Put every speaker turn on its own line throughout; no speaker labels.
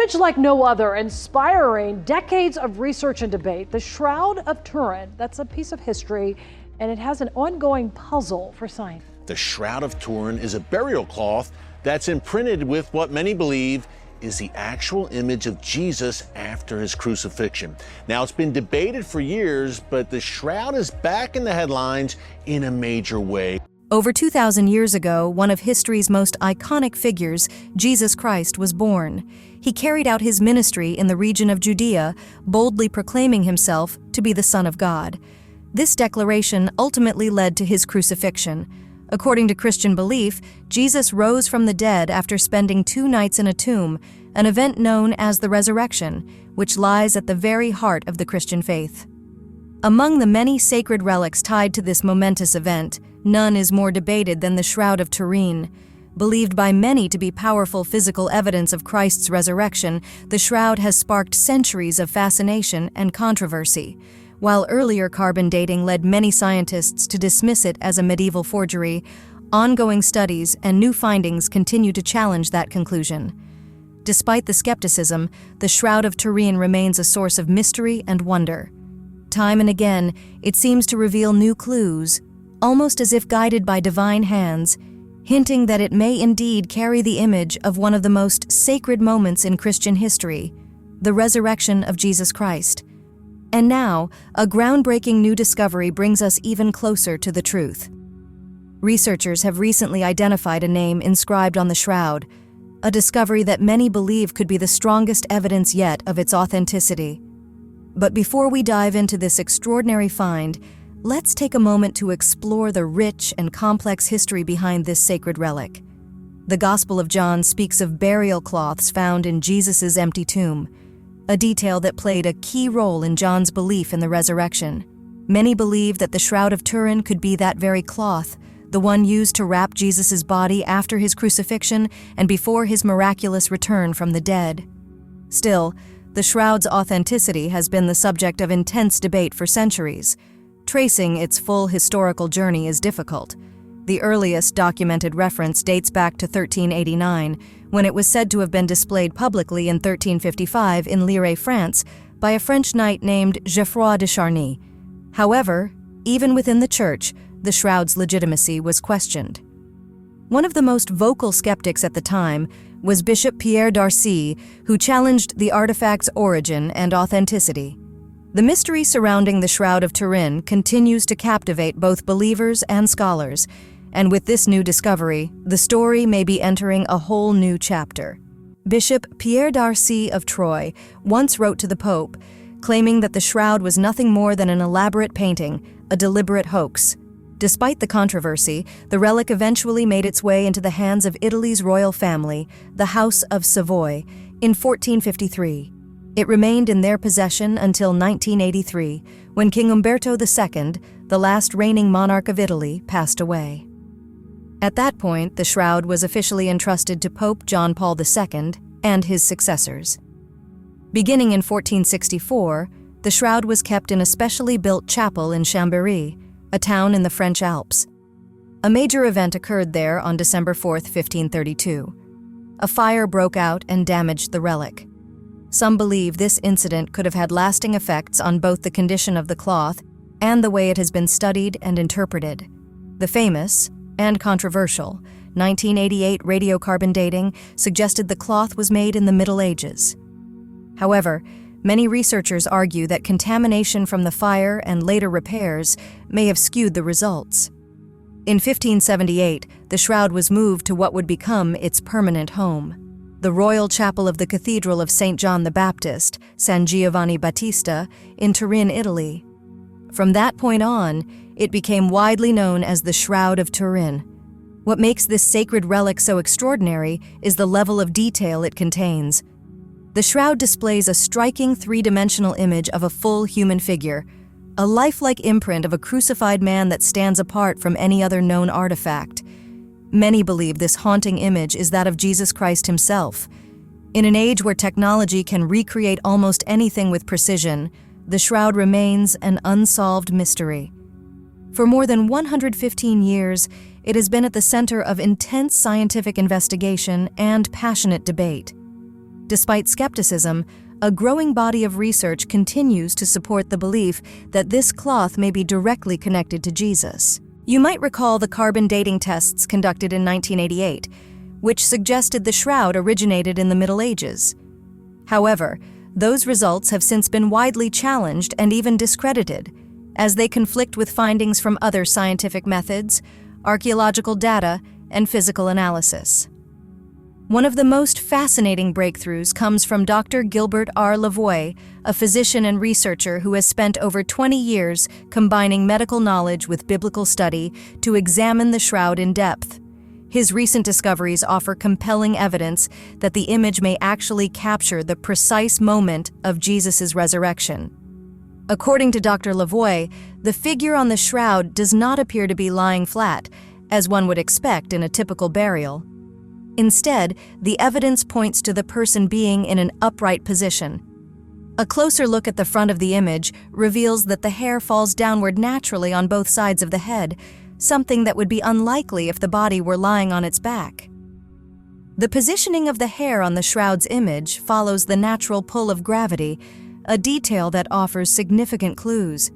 image like no other, inspiring decades of research and debate. The Shroud of Turin, that's a piece of history, and it has an ongoing puzzle for science.
The Shroud of Turin is a burial cloth that's imprinted with what many believe is the actual image of Jesus after his crucifixion. Now, it's been debated for years, but the shroud is back in the headlines in a major way.
Over 2,000 years ago, one of history's most iconic figures, Jesus Christ, was born. He carried out his ministry in the region of Judea, boldly proclaiming himself to be the Son of God. This declaration ultimately led to his crucifixion. According to Christian belief, Jesus rose from the dead after spending 2 nights in a tomb, an event known as the resurrection, which lies at the very heart of the Christian faith. Among the many sacred relics tied to this momentous event, none is more debated than the Shroud of Turin. Believed by many to be powerful physical evidence of Christ's resurrection, the shroud has sparked centuries of fascination and controversy. While earlier carbon dating led many scientists to dismiss it as a medieval forgery, ongoing studies and new findings continue to challenge that conclusion. Despite the skepticism, the Shroud of Turin remains a source of mystery and wonder. Time and again, it seems to reveal new clues, almost as if guided by divine hands, hinting that it may indeed carry the image of one of the most sacred moments in Christian history, the resurrection of Jesus Christ. And now, a groundbreaking new discovery brings us even closer to the truth. Researchers have recently identified a name inscribed on the shroud, a discovery that many believe could be the strongest evidence yet of its authenticity. But before we dive into this extraordinary find, let's take a moment to explore the rich and complex history behind this sacred relic. The Gospel of John speaks of burial cloths found in Jesus' empty tomb, a detail that played a key role in John's belief in the resurrection. Many believe that the Shroud of Turin could be that very cloth, the one used to wrap Jesus' body after his crucifixion and before his miraculous return from the dead. Still, the shroud's authenticity has been the subject of intense debate for centuries. Tracing its full historical journey is difficult. The earliest documented reference dates back to 1389, when it was said to have been displayed publicly in 1355 in Lire, France, by a French knight named Geoffroy de Charny. However, even within the Church, the shroud's legitimacy was questioned. One of the most vocal skeptics at the time was Bishop Pierre d'Arcy, who challenged the artifact's origin and authenticity. The mystery surrounding the Shroud of Turin continues to captivate both believers and scholars, and with this new discovery, the story may be entering a whole new chapter. Bishop Pierre d'Arcy of Troyes once wrote to the Pope, claiming that the shroud was nothing more than an elaborate painting, a deliberate hoax. Despite the controversy, the relic eventually made its way into the hands of Italy's royal family, the House of Savoy, in 1453. It remained in their possession until 1983, when King Umberto II, the last reigning monarch of Italy, passed away. At that point, the shroud was officially entrusted to Pope John Paul II and his successors. Beginning in 1464, the shroud was kept in a specially built chapel in Chambéry, a town in the French Alps. A major event occurred there on December 4, 1532. A fire broke out and damaged the relic. Some believe this incident could have had lasting effects on both the condition of the cloth and the way it has been studied and interpreted. The famous, and controversial, 1988 radiocarbon dating suggested the cloth was made in the Middle Ages. However, many researchers argue that contamination from the fire and later repairs may have skewed the results. In 1578, the shroud was moved to what would become its permanent home, the Royal Chapel of the Cathedral of St. John the Baptist, San Giovanni Battista, in Turin, Italy. From that point on, it became widely known as the Shroud of Turin. What makes this sacred relic so extraordinary is the level of detail it contains. The shroud displays a striking three-dimensional image of a full human figure, a lifelike imprint of a crucified man that stands apart from any other known artifact. Many believe this haunting image is that of Jesus Christ himself. In an age where technology can recreate almost anything with precision, the shroud remains an unsolved mystery. For more than 115 years, it has been at the center of intense scientific investigation and passionate debate. Despite skepticism, a growing body of research continues to support the belief that this cloth may be directly connected to Jesus. You might recall the carbon dating tests conducted in 1988, which suggested the shroud originated in the Middle Ages. However, those results have since been widely challenged and even discredited, as they conflict with findings from other scientific methods, archaeological data, and physical analysis. One of the most fascinating breakthroughs comes from Dr. Gilbert R. Lavoie, a physician and researcher who has spent over 20 years combining medical knowledge with biblical study to examine the shroud in depth. His recent discoveries offer compelling evidence that the image may actually capture the precise moment of Jesus' resurrection. According to Dr. Lavoie, the figure on the shroud does not appear to be lying flat, as one would expect in a typical burial. Instead, the evidence points to the person being in an upright position. A closer look at the front of the image reveals that the hair falls downward naturally on both sides of the head, something that would be unlikely if the body were lying on its back. The positioning of the hair on the shroud's image follows the natural pull of gravity, a detail that offers significant clues.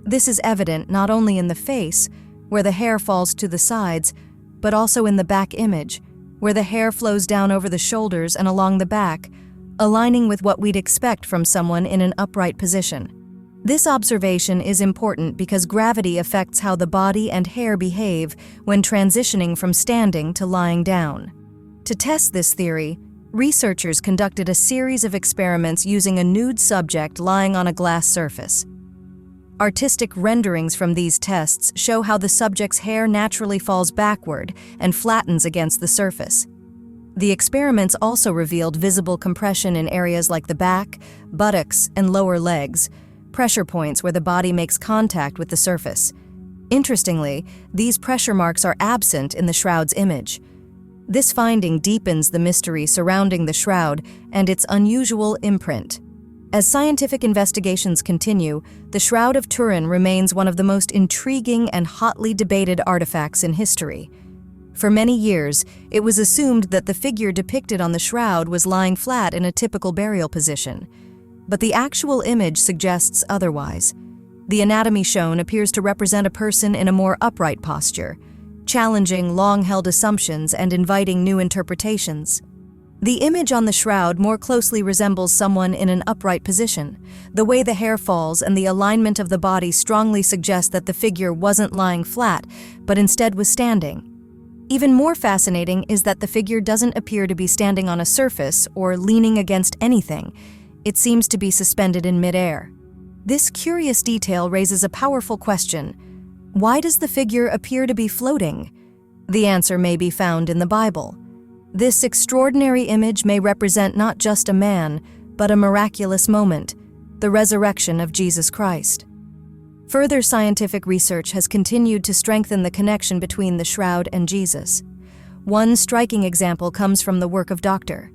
This is evident not only in the face, where the hair falls to the sides, but also in the back image, where the hair flows down over the shoulders and along the back, aligning with what we'd expect from someone in an upright position. This observation is important because gravity affects how the body and hair behave when transitioning from standing to lying down. To test this theory, researchers conducted a series of experiments using a nude subject lying on a glass surface. Artistic renderings from these tests show how the subject's hair naturally falls backward and flattens against the surface. The experiments also revealed visible compression in areas like the back, buttocks, and lower legs, pressure points where the body makes contact with the surface. Interestingly, these pressure marks are absent in the shroud's image. This finding deepens the mystery surrounding the shroud and its unusual imprint. As scientific investigations continue, the Shroud of Turin remains one of the most intriguing and hotly debated artifacts in history. For many years, it was assumed that the figure depicted on the shroud was lying flat in a typical burial position. But the actual image suggests otherwise. The anatomy shown appears to represent a person in a more upright posture, challenging long-held assumptions and inviting new interpretations. The image on the shroud more closely resembles someone in an upright position. The way the hair falls and the alignment of the body strongly suggest that the figure wasn't lying flat, but instead was standing. Even more fascinating is that the figure doesn't appear to be standing on a surface or leaning against anything. It seems to be suspended in midair. This curious detail raises a powerful question. Why does the figure appear to be floating? The answer may be found in the Bible. This extraordinary image may represent not just a man, but a miraculous moment, the resurrection of Jesus Christ. Further scientific research has continued to strengthen the connection between the shroud and Jesus. One striking example comes from the work of Dr.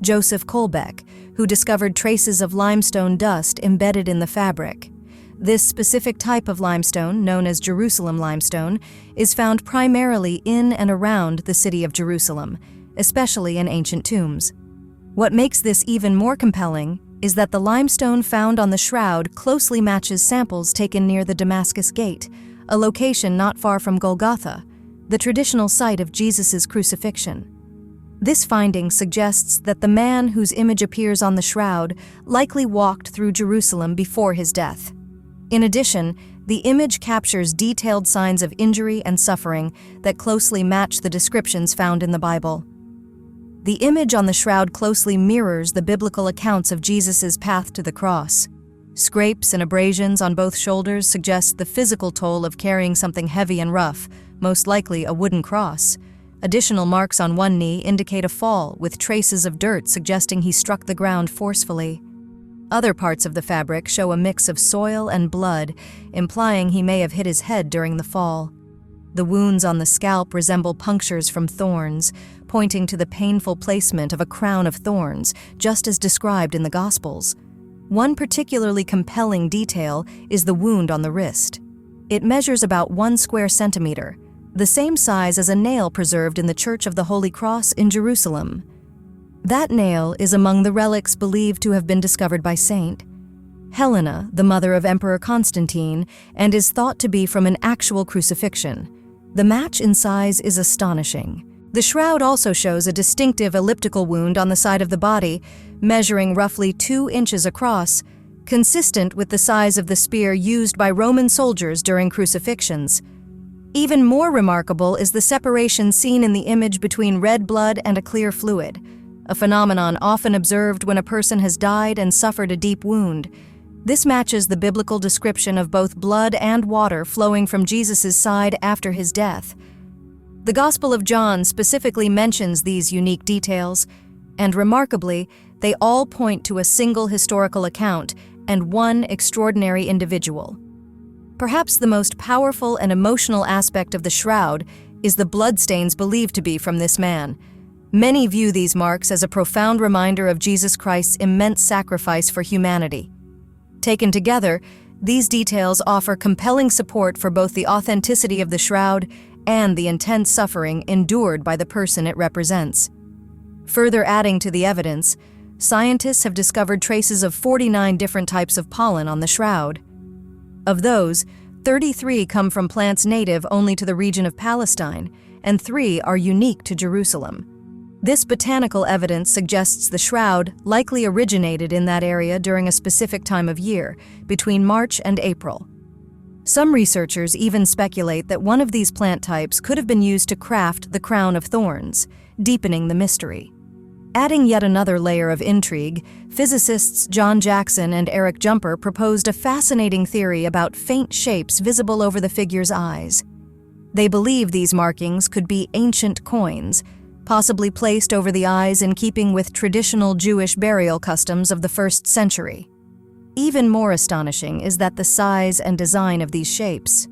Joseph Kolbeck, who discovered traces of limestone dust embedded in the fabric. This specific type of limestone, known as Jerusalem limestone, is found primarily in and around the city of Jerusalem, especially in ancient tombs. What makes this even more compelling is that the limestone found on the shroud closely matches samples taken near the Damascus Gate, a location not far from Golgotha, the traditional site of Jesus' crucifixion. This finding suggests that the man whose image appears on the shroud likely walked through Jerusalem before his death. In addition, the image captures detailed signs of injury and suffering that closely match the descriptions found in the Bible. The image on the shroud closely mirrors the biblical accounts of Jesus' path to the cross. Scrapes and abrasions on both shoulders suggest the physical toll of carrying something heavy and rough, most likely a wooden cross. Additional marks on one knee indicate a fall, with traces of dirt suggesting he struck the ground forcefully. Other parts of the fabric show a mix of soil and blood, implying he may have hit his head during the fall. The wounds on the scalp resemble punctures from thorns, pointing to the painful placement of a crown of thorns, just as described in the Gospels. One particularly compelling detail is the wound on the wrist. It measures about 1 square centimeter, the same size as a nail preserved in the Church of the Holy Cross in Jerusalem. That nail is among the relics believed to have been discovered by Saint Helena, the mother of Emperor Constantine, and is thought to be from an actual crucifixion. The match in size is astonishing. The shroud also shows a distinctive elliptical wound on the side of the body, measuring roughly 2 inches across, consistent with the size of the spear used by Roman soldiers during crucifixions. Even more remarkable is the separation seen in the image between red blood and a clear fluid, a phenomenon often observed when a person has died and suffered a deep wound. This matches the biblical description of both blood and water flowing from Jesus' side after his death. The Gospel of John specifically mentions these unique details, and remarkably, they all point to a single historical account and one extraordinary individual. Perhaps the most powerful and emotional aspect of the shroud is the bloodstains believed to be from this man. Many view these marks as a profound reminder of Jesus Christ's immense sacrifice for humanity. Taken together, these details offer compelling support for both the authenticity of the shroud and the intense suffering endured by the person it represents. Further adding to the evidence, scientists have discovered traces of 49 different types of pollen on the shroud. Of those, 33 come from plants native only to the region of Palestine, and 3 are unique to Jerusalem. This botanical evidence suggests the shroud likely originated in that area during a specific time of year, between March and April. Some researchers even speculate that one of these plant types could have been used to craft the crown of thorns, deepening the mystery. Adding yet another layer of intrigue, physicists John Jackson and Eric Jumper proposed a fascinating theory about faint shapes visible over the figure's eyes. They believe these markings could be ancient coins, possibly placed over the eyes in keeping with traditional Jewish burial customs of the 1st century. Even more astonishing is that the size and design of these shapes.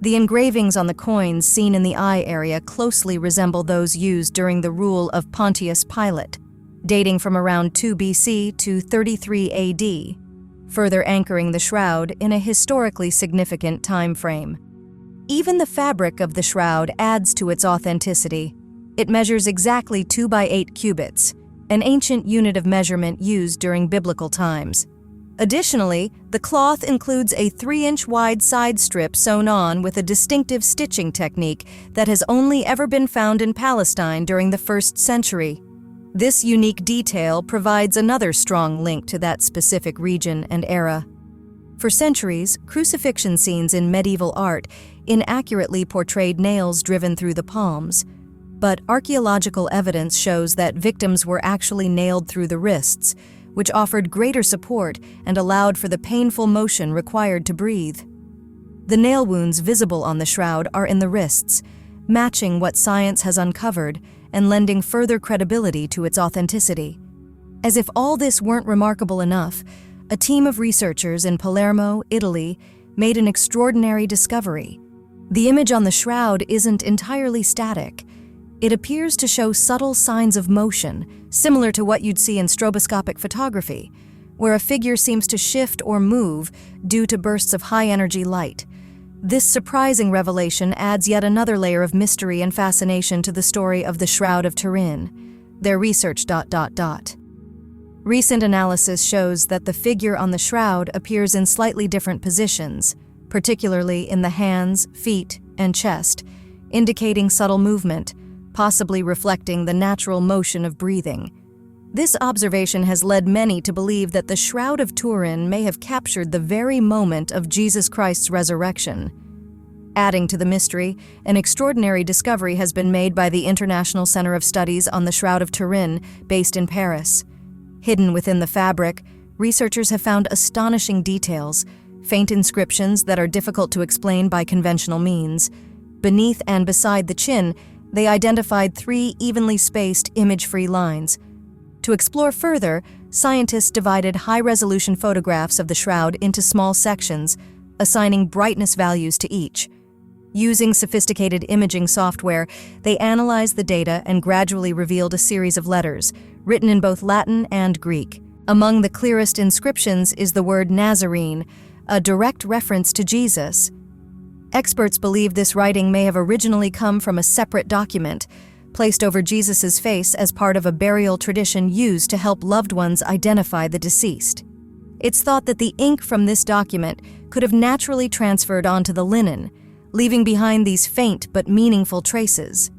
The engravings on the coins seen in the eye area closely resemble those used during the rule of Pontius Pilate, dating from around 2 BC to 33 AD, further anchoring the shroud in a historically significant time frame. Even the fabric of the shroud adds to its authenticity. It measures exactly 2 by 8 cubits, an ancient unit of measurement used during biblical times. Additionally, the cloth includes a 3-inch wide side strip sewn on with a distinctive stitching technique that has only ever been found in Palestine during the 1st century. This unique detail provides another strong link to that specific region and era. For centuries, crucifixion scenes in medieval art inaccurately portrayed nails driven through the palms, but archaeological evidence shows that victims were actually nailed through the wrists, which offered greater support and allowed for the painful motion required to breathe. The nail wounds visible on the shroud are in the wrists, matching what science has uncovered and lending further credibility to its authenticity. As if all this weren't remarkable enough, a team of researchers in Palermo, Italy, made an extraordinary discovery. The image on the shroud isn't entirely static. It appears to show subtle signs of motion, similar to what you'd see in stroboscopic photography, where a figure seems to shift or move due to bursts of high-energy light. This surprising revelation adds yet another layer of mystery and fascination to the story of the Shroud of Turin. Their research ... Recent analysis shows that the figure on the shroud appears in slightly different positions, particularly in the hands, feet, and chest, indicating subtle movement, possibly reflecting the natural motion of breathing. This observation has led many to believe that the Shroud of Turin may have captured the very moment of Jesus Christ's resurrection. Adding to the mystery, an extraordinary discovery has been made by the International Center of Studies on the Shroud of Turin, based in Paris. Hidden within the fabric, researchers have found astonishing details, faint inscriptions that are difficult to explain by conventional means. Beneath and beside the chin, they identified 3 evenly spaced image-free lines. To explore further, scientists divided high-resolution photographs of the shroud into small sections, assigning brightness values to each. Using sophisticated imaging software, they analyzed the data and gradually revealed a series of letters, written in both Latin and Greek. Among the clearest inscriptions is the word Nazarene, a direct reference to Jesus. Experts believe this writing may have originally come from a separate document, placed over Jesus' face as part of a burial tradition used to help loved ones identify the deceased. It's thought that the ink from this document could have naturally transferred onto the linen, leaving behind these faint but meaningful traces.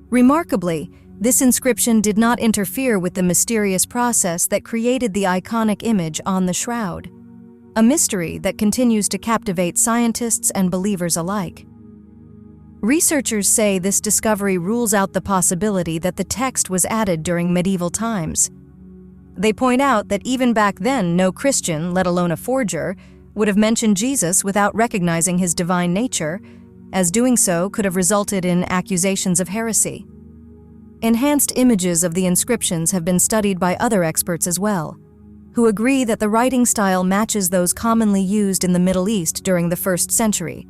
Remarkably, this inscription did not interfere with the mysterious process that created the iconic image on the shroud, a mystery that continues to captivate scientists and believers alike. Researchers say this discovery rules out the possibility that the text was added during medieval times. They point out that even back then, no Christian, let alone a forger, would have mentioned Jesus without recognizing his divine nature, as doing so could have resulted in accusations of heresy. Enhanced images of the inscriptions have been studied by other experts as well, who agree that the writing style matches those commonly used in the Middle East during the 1st century,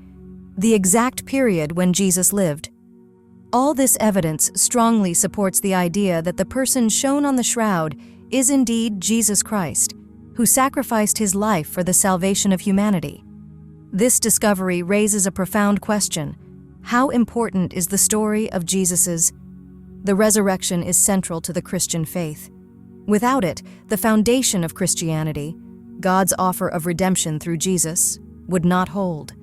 the exact period when Jesus lived. All this evidence strongly supports the idea that the person shown on the shroud is indeed Jesus Christ, who sacrificed his life for the salvation of humanity. This discovery raises a profound question. How important is the story of Jesus's? The resurrection is central to the Christian faith. Without it, the foundation of Christianity, God's offer of redemption through Jesus, would not hold.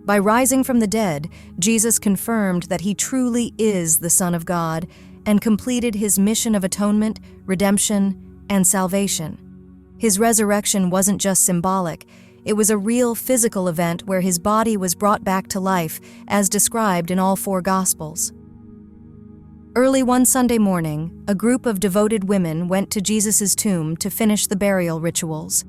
By rising from the dead, Jesus confirmed that he truly is the Son of God and completed his mission of atonement, redemption, and salvation. His resurrection wasn't just symbolic, it was a real physical event where his body was brought back to life, as described in all 4 Gospels. Early one Sunday morning, a group of devoted women went to Jesus' tomb to finish the burial rituals.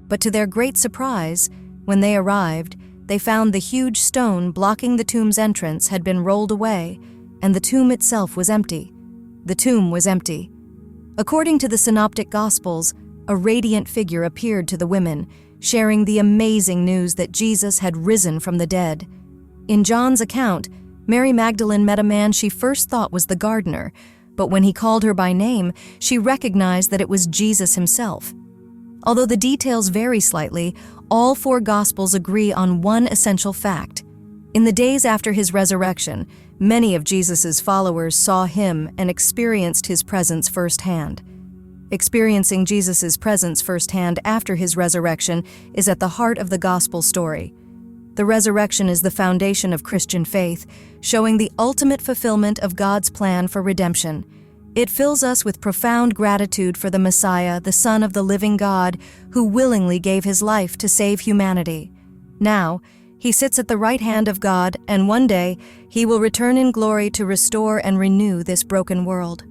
But to their great surprise, when they arrived, they found the huge stone blocking the tomb's entrance had been rolled away, and the tomb itself was empty. The tomb was empty. According to the Synoptic Gospels, a radiant figure appeared to the women, sharing the amazing news that Jesus had risen from the dead. In John's account, Mary Magdalene met a man she first thought was the gardener, but when he called her by name, she recognized that it was Jesus himself. Although the details vary slightly, all 4 Gospels agree on one essential fact. In the days after his resurrection, many of Jesus' followers saw him and experienced his presence firsthand. Experiencing Jesus' presence firsthand after his resurrection is at the heart of the Gospel story. The resurrection is the foundation of Christian faith, showing the ultimate fulfillment of God's plan for redemption. It fills us with profound gratitude for the Messiah, the Son of the living God, who willingly gave his life to save humanity. Now, he sits at the right hand of God, and one day he will return in glory to restore and renew this broken world.